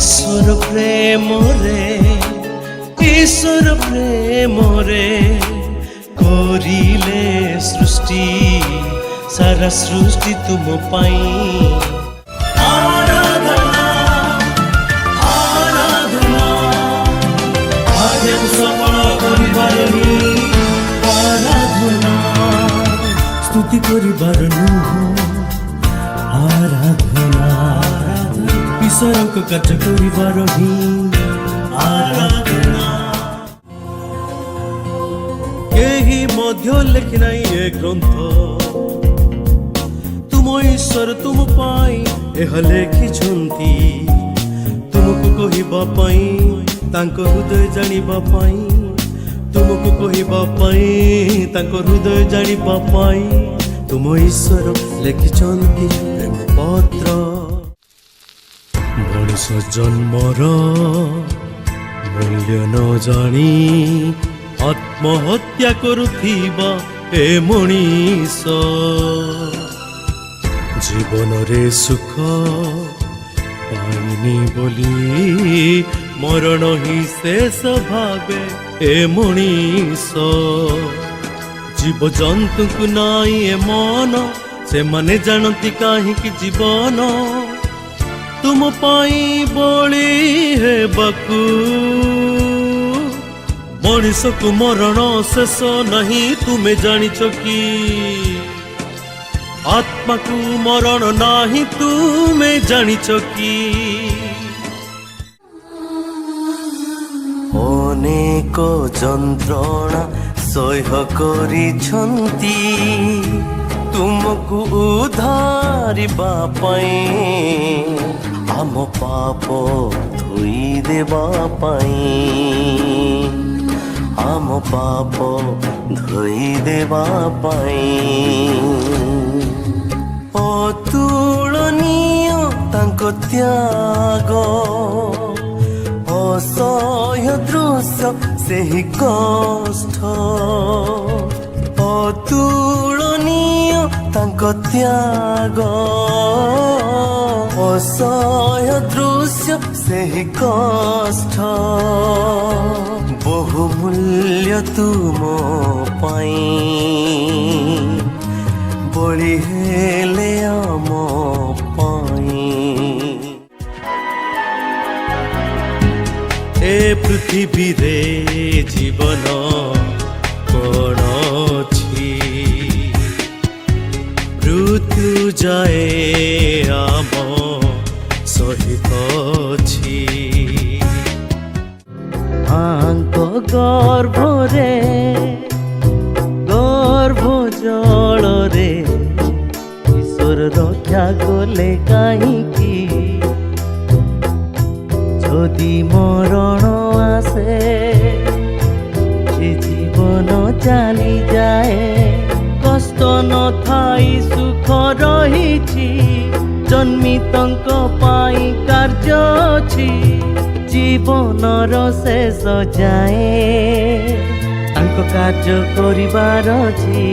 ईश्वर प्रेम रे करिले सृष्टि सारा सृष्टि तुम पाई आराधना आराधना आजे सफल करिबार आराधना स्तुति करिबार आराधना ईश्वर को कार्य करिबार आराधना केही मध्य लेखि नाई ए ग्रंथ तुम ईश्वर तुम पाई एह लेखिछंती तुमको कहिबा पाई तांको हृदय जानिबा पाई तुमको कहिबा पाई तांको हृदय जानिबा पाई तुम ईश्वर लेखिछंती प्रेम पत्र मनुष जन्मर मूल्य न जानी आत्महत्या करुथिबा ए मनीष जीवन रे सुख पाइनी बोली मरण ही शेष भावे ए मनीष जीव जंतु को नाई ए मन से माने जानती काहे कि जीवन तुम पाई बोली है बकु मनीष को मरण शेष नहीं तुम्हें जानिछ कि आत्मा को मरण नहीं तुम्हें जानिछ कि अनेक जंत्रणा सह्य करिछंती तुमको उद्धारिबा पाई आम पाप धोई देबा पाई आम पाप धोई देबा पाई अतुलनीय तांको त्याग असह्य दृश्य सेहि कष्ट अतुलनीय तांको त्याग असह्य दृश्य सेहि कष्ट बहुमूल्य तुम पाई बड़ी हेले आम पाई ए पृथ्वी रे जीवन कौन अछि मृत्यु जाए आम सहित अछि आंको गर्भ रे गर्भ जल रे ईश्वर रक्षा कले काहींकी जदि मरण आसे से जीवन चली जाए कष्ट न थाई सुख रहिछि जन्मितंक पाई कार्य अछि जीवनर शेष जाए तांको कार्य करिबार अछि।